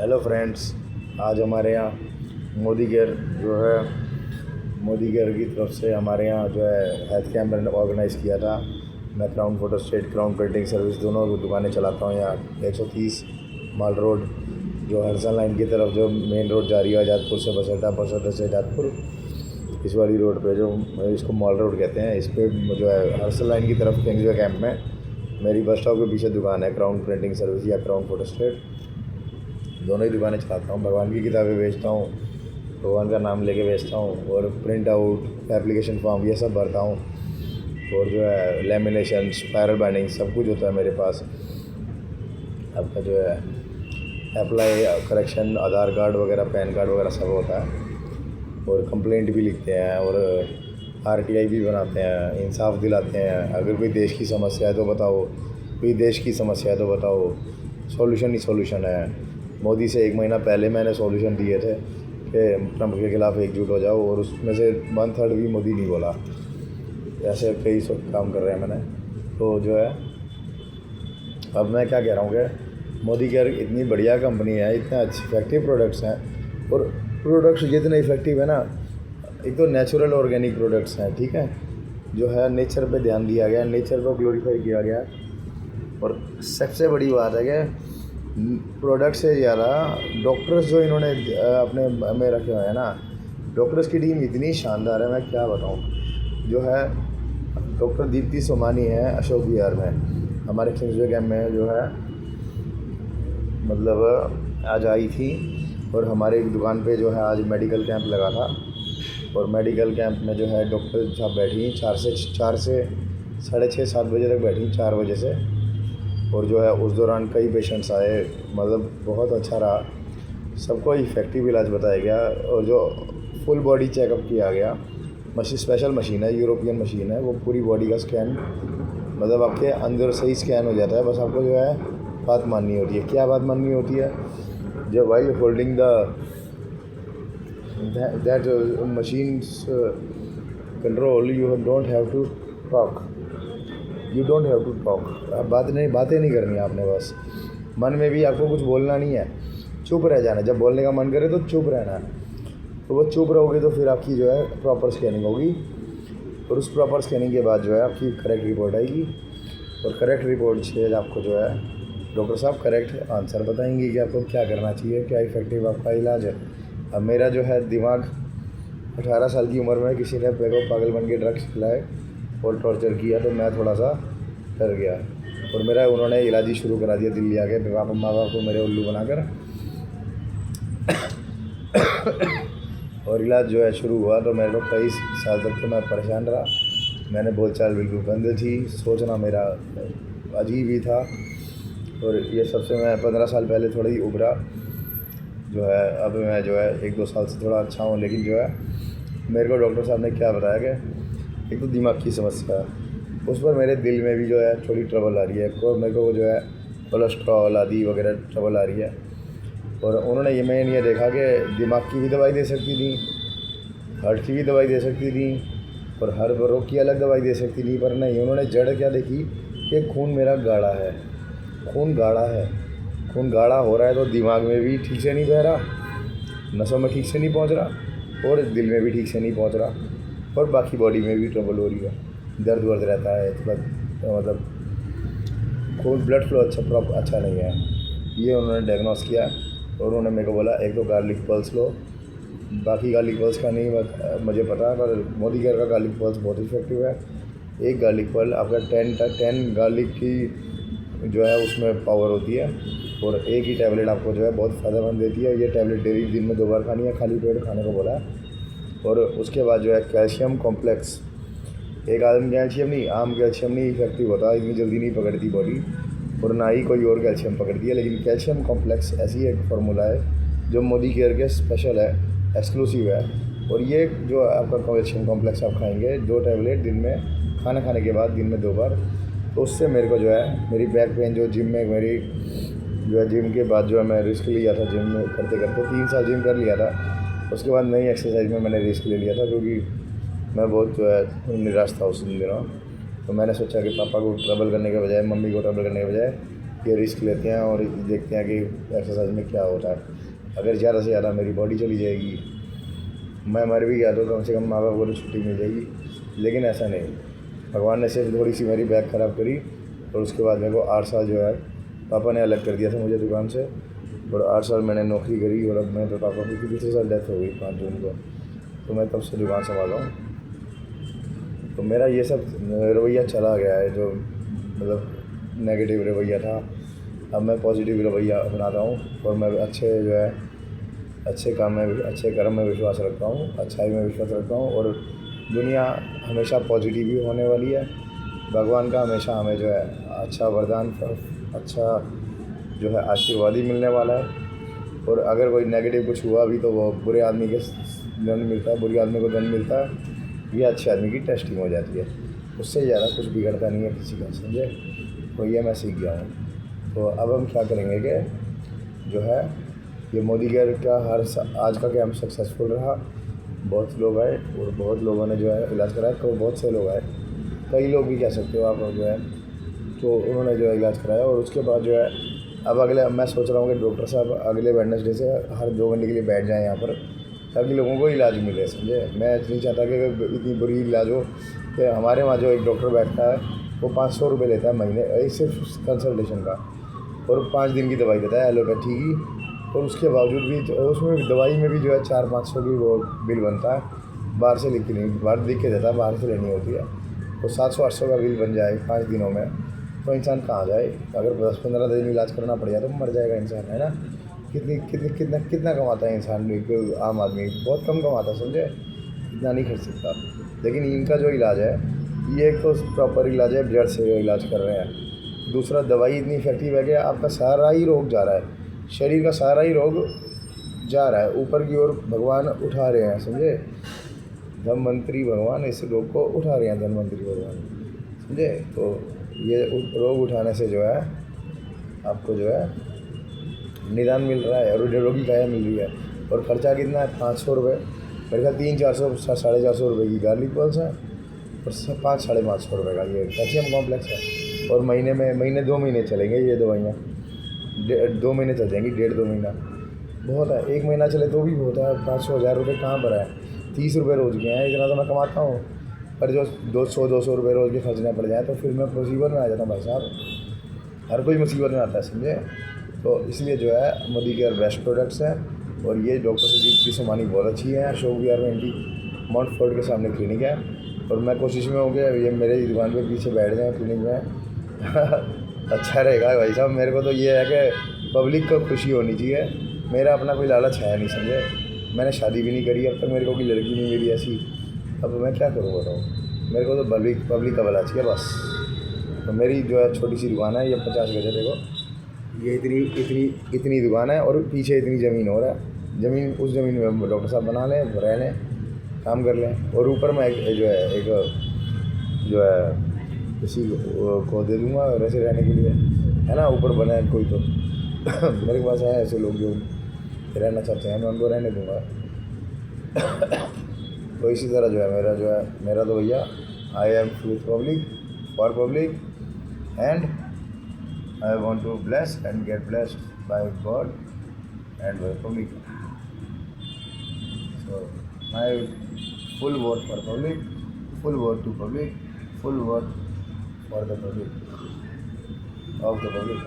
Hello friends, आज हमारे यहाँ मोदी केयर मोदी केयर की तरफ से हमारे यहाँ जो है हेल्थ कैंप ऑर्गेनाइज़ किया था। मैं crown photo state, crown printing service दोनों दुकानें चलाता हूँ यहाँ 130 माल रोड, जो हरसल लाइन की तरफ जो मेन रोड जा रही है आज़ादपुर से बसअड्डा, बसअड्डा से आज़ादपुर, इस वाली रोड पे जो इसको मॉल रोड कहते हैं, इस पर जो है हरसल लाइन की तरफ किंग्सवे कैंप में मेरी बस स्टॉप के पीछे दुकान है क्राउन प्रिंटिंग सर्विस या क्राउन फोटो स्टेट। दोनों ही दुकानें चलाता हूँ। भगवान की किताबें बेचता हूँ, भगवान का नाम लेके बेचता हूँ, और प्रिंट आउट, एप्लीकेशन फॉर्म ये सब भरता हूँ, और जो है लेमिनेशन, स्पायरल बाइंडिंग सब कुछ होता है मेरे पास। आपका जो है अप्लाई, करेक्शन, आधार कार्ड वगैरह, पैन कार्ड वगैरह सब होता है, और कंप्लेंट भी लिखते हैं, और आरटीआई भी बनाते हैं, इंसाफ दिलाते हैं। अगर कोई देश की समस्या है तो बताओ, कोई देश की समस्या है तो बताओ, सॉल्यूशन ही सॉल्यूशन है। मोदी से 1 महीना पहले मैंने सॉल्यूशन दिए थे कि ट्रंप के ख़िलाफ़ एकजुट हो जाओ, और उसमें से 1/3 भी मोदी नहीं बोला। ऐसे कई सब काम कर रहे हैं मैंने। तो जो है अब मैं क्या कह रहा हूँ कि मोदी केयर इतनी बढ़िया कंपनी है, इतने अच्छे इफेक्टिव प्रोडक्ट्स हैं, और प्रोडक्ट्स जितने इफेक्टिव है ना, एक तो नेचुरल ऑर्गेनिक प्रोडक्ट्स हैं, ठीक है, जो है नेचर पे ध्यान दिया गया, नेचर को ग्लोरीफाई किया गया। और सबसे बड़ी बात है कि प्रोडक्ट से ज़्यादा डॉक्टर्स जो इन्होंने अपने में रखे हुए हैं ना, डॉक्टर्स की टीम इतनी शानदार है, मैं क्या बताऊँ। जो है डॉक्टर दीप्ति सोमानी है अशोक विहार में, हमारे किंग्सवे कैंप में जो है मतलब आज आई थी, और हमारे एक दुकान पे जो है आज मेडिकल कैंप लगा था, और मेडिकल कैंप में जो है डॉक्टर साहब बैठी 4 से 6:30 7 बजे तक बैठी, 4 बजे से। और जो है उस दौरान कई पेशेंट्स आए, मतलब बहुत अच्छा रहा, सबको इफ़ेक्टिव इलाज बताया गया, और जो फुल बॉडी चेकअप किया गया। स्पेशल मशीन है, यूरोपियन मशीन है, वो पूरी बॉडी का स्कैन, मतलब आपके अंदर से ही स्कैन हो जाता है। बस आपको जो है बात माननी होती है। क्या बात माननी होती है? जब while holding that machines control, you don't have to talk, आप बातें नहीं करनी है आपने, बस मन में भी आपको कुछ बोलना नहीं है, चुप रह जाना। जब बोलने का मन करे तो चुप रहना है, तो वो चुप रहोगे तो फिर आपकी जो है प्रॉपर स्कैनिंग होगी, और उस प्रॉपर स्कैनिंग के बाद जो है आपकी करेक्ट रिपोर्ट आएगी, और करेक्ट रिपोर्ट से आपको जो है डॉक्टर साहब करेक्ट आंसर बताएंगे कि आपको क्या करना चाहिए, क्या इफ़ेक्टिव आपका इलाज है। अब मेरा जो है दिमाग 18 साल की उम्र में किसी ने मेरे को पागल बन के ड्रग्स खिलाए और टॉर्चर किया, तो मैं थोड़ा सा डर गया, और मेरा उन्होंने इलाज ही शुरू करा दिया दिल्ली आके, माँ बाप को मेरे उल्लू बनाकर। और इलाज जो है शुरू हुआ, तो मेरे को कई साल तक तो मैं परेशान रहा। मैंने बोलचाल बिल्कुल बंद थी, सोचना मेरा अजीब ही था, और ये सबसे मैं 15 साल पहले थोड़ा ही उभरा। जो है अब मैं जो है 1-2 साल से थोड़ा अच्छा हूँ, लेकिन जो है मेरे को डॉक्टर साहब ने क्या बताया कि एक तो दिमाग की समस्या है, उस पर मेरे दिल में भी जो है थोड़ी ट्रबल आ रही है, और मेरे को जो है कोलेस्ट्रॉल आदि वगैरह ट्रबल आ रही है। और उन्होंने मैंने ये देखा कि दिमाग की भी दवाई दे सकती थी, हार्ट की भी दवाई दे सकती थी, और हर रोग की अलग दवाई दे सकती थी, पर नहीं, उन्होंने जड़ क्या देखी कि खून मेरा गाढ़ा है, खून गाढ़ा है। खून गाढ़ा हो रहा है तो दिमाग में भी ठीक से नहीं बह रहा, नसों में ठीक से नहीं पहुंच रहा, और दिल में भी ठीक से नहीं पहुंच रहा, और बाकी बॉडी में भी ट्रबल हो रही है, दर्द वर्द रहता है, तो मतलब खून ब्लड फ्लो अच्छा नहीं है। ये उन्होंने डायग्नोस किया, और उन्होंने मेरे को बोला एक तो गार्लिक पल्स लो, बाकी गार्लिक पल्स का नहीं मुझे पता, पर मोदी केयर का गार्लिक पल्स बहुत इफेक्टिव है। एक गार्लिक पल्स आपका 10 गार्लिक की जो है उसमें पावर होती है, और एक ही टैबलेट आपको जो है बहुत फ़ायदेमंद देती है। ये टैबलेट डेली दिन में 2 बार खानी है, खाली पेट खाने को बोला है। और उसके बाद जो है कैल्शियम कॉम्प्लेक्स, एक आदम कैल्शियम नहीं, आम कैल्शियम नहीं इफेक्टिव होता, इतनी जल्दी नहीं पकड़ती बॉडी, और ना ही कोई और कैल्शियम पकड़ती है, लेकिन कैल्शियम कॉम्प्लेक्स ऐसी एक फार्मूला है जो मोदी केयर के स्पेशल है, एक्सक्लूसिव है। और ये जो आपका कैल्शियम कॉम्प्लेक्स आप खाएंगे 2 टैबलेट दिन में, खाना खाने के बाद दिन में 2 बार, तो उससे मेरे को जो है मेरी बैक पेन जो जिम में मेरी जो है, जिम के बाद जो है मैं रिस्क लिया था, जिम में करते करते 3 साल जिम कर लिया था, उसके बाद नई एक्सरसाइज में मैंने रिस्क ले लिया था, क्योंकि मैं बहुत जो है निराश था उस दिनों। तो मैंने सोचा कि पापा को ट्रबल करने के बजाय, मम्मी को ट्रबल करने के बजाय ये रिस्क लेते हैं और देखते हैं कि एक्सरसाइज में क्या होता है। अगर ज़्यादा से ज़्यादा मेरी बॉडी चली जाएगी, मैं मर भी गया तो कम से कम माँ बाप को तो छुट्टी मिल जाएगी, लेकिन ऐसा नहीं। भगवान ने सिर्फ थोड़ी सी मेरी बैक ख़राब करी और उसके बाद मेरे को 8 साल जो है पापा ने अलग कर दिया था मुझे दुकान से, और 8 साल मैंने नौकरी करी। और अब मैं तो पापा की दूसरे साल डेथ हो गई 5 जून को, तो मैं तब से दुकान संभाला हूँ। तो मेरा ये सब रवैया चला गया है, जो मतलब नेगेटिव रवैया था, अब मैं पॉजिटिव रवैया अपनाता हूँ। और मैं अच्छे काम में, अच्छे कर्म में विश्वास रखता हूँ, अच्छाई में विश्वास रखता हूँ। और दुनिया हमेशा पॉजिटिव ही होने वाली है। भगवान का हमेशा हमें जो है अच्छा वरदान, अच्छा जो है आशीर्वाद ही मिलने वाला है। और अगर कोई नेगेटिव कुछ हुआ भी तो वो बुरे आदमी के दंड मिलता है, बुरे आदमी को दंड मिलता है, ये अच्छे आदमी की टेस्टिंग हो जाती है। उससे ज़्यादा कुछ बिगड़ता नहीं है किसी का, समझे। तो ये मैं सीख गया हूँ। तो अब हम क्या करेंगे कि जो है ये मोदी केयर का आज का कैंप सक्सेसफुल रहा। बहुत लोग आए और बहुत लोगों ने जो है इलाज कराया। तो बहुत से लोग आए, कई लोग भी कह सकते हो आप, जो है तो उन्होंने जो है इलाज कराया। और उसके बाद जो है अब अगले मैं सोच रहा हूँ कि डॉक्टर साहब अगले वेडनेसडे से हर 2 घंटे के लिए बैठ जाएँ यहाँ पर, ताकि लोगों को इलाज मिले, समझे। मैं नहीं चाहता कि इतनी बुरी इलाज हो कि हमारे वहाँ जो एक डॉक्टर बैठता है वो 500 रुपये लेता है महीने सिर्फ कंसल्टेशन का, और 5 दिन की दवाई देता है एलोपैथी की। और उसके बावजूद भी उसमें दवाई में भी जो है 400-500 की वो बिल बनता है। बाहर से लिख के नहीं, बाहर लिख के देता है, बाहर से लेनी होती है। तो 700-800 का बिल बन जाए 5 दिनों में, तो इंसान कहाँ जाए। अगर 10-15 दिन इलाज करना पड़ जाए तो मर जाएगा इंसान, है ना। कितना कमाता है इंसान, कोई आम आदमी बहुत कम कमाता, समझे, इतना नहीं खर्च सकता। लेकिन इनका जो इलाज है ये एक तो प्रॉपर इलाज है, ब्लड से इलाज कर रहे हैं। दूसरा, दवाई इतनी इफेक्टिव है कि आपका सारा ही रोग जा रहा है, शरीर का सारा ही रोग जा रहा है ऊपर की ओर, भगवान उठा रहे हैं, समझे। धनवंतरी भगवान इस रोग को उठा रहे हैं, धनवंतरी भगवान, समझे। तो ये रोग उठाने से जो है आपको जो है निदान मिल रहा है और निरोगी काया मिल रही है। और ख़र्चा कितना है, 500 रुपये, मेरे ख्याल 300-400 450 रुपये की गार्लिक पल्स है, और 500-550 रुपये का ये कैल्शियम कॉम्प्लेक्स है। और महीने 2 महीने चलेंगे ये दवाइयाँ, 2 महीने चल जाएंगी, 1.5-2 महीना बहुत है। 1 महीना चले तो भी होता है। 500-1000 रुपये कहाँ पर है, 30 रुपये रोज़ के हैं, इतना तो मैं कमाता हूँ। पर जो 200-200 रुपये रोज़ के खर्चना पड़ जाए तो फिर मैं मुसीबत में आ जाता हूँ भाई साहब। हर कोई मुसीबत में आता है, समझे। तो इसलिए जो है मोदी केयर बेस्ट प्रोडक्ट्स हैं। और ये डॉक्टर सुजीत की सामानी बहुत अच्छी है। अशोक विहार में इनकी माउंट फोर्ट के सामने क्लिनिक है। और मैं कोशिश में हूँ कि ये मेरे ही दुकान पे पीछे बैठ जाएँ क्लिनिक में अच्छा रहेगा भाई साहब। मेरे को तो ये है कि पब्लिक को खुशी होनी चाहिए, मेरा अपना कोई लालच है नहीं, समझे। मैंने शादी भी नहीं करी अब तक, मेरे को कोई लड़की नहीं मिली ऐसी। अब मैं क्या करूँ बताओ, मेरे को तो पब्लिक का भला चाहिए बस। तो मेरी जो है छोटी सी दुकान है, ये 50 गज है, देखो ये इतनी दुकान है। और पीछे इतनी ज़मीन हो रहा है, ज़मीन उस ज़मीन में डॉक्टर साहब बना लें, रह लें, काम कर लें। और ऊपर मैं एक जो है किसी को दे दूँगा वैसे रहने के लिए, है ना। ऊपर बना है कोई तो मेरे पास है ऐसे लोग जो रहना चाहते हैं, मैं उनको रहने दूँगा। तो इसी तरह जो है मेरा तो भैया, I am with public, for public, and I want to bless and get blessed by God and by public. So my full word for public, full word to public, full word for the public, of the public.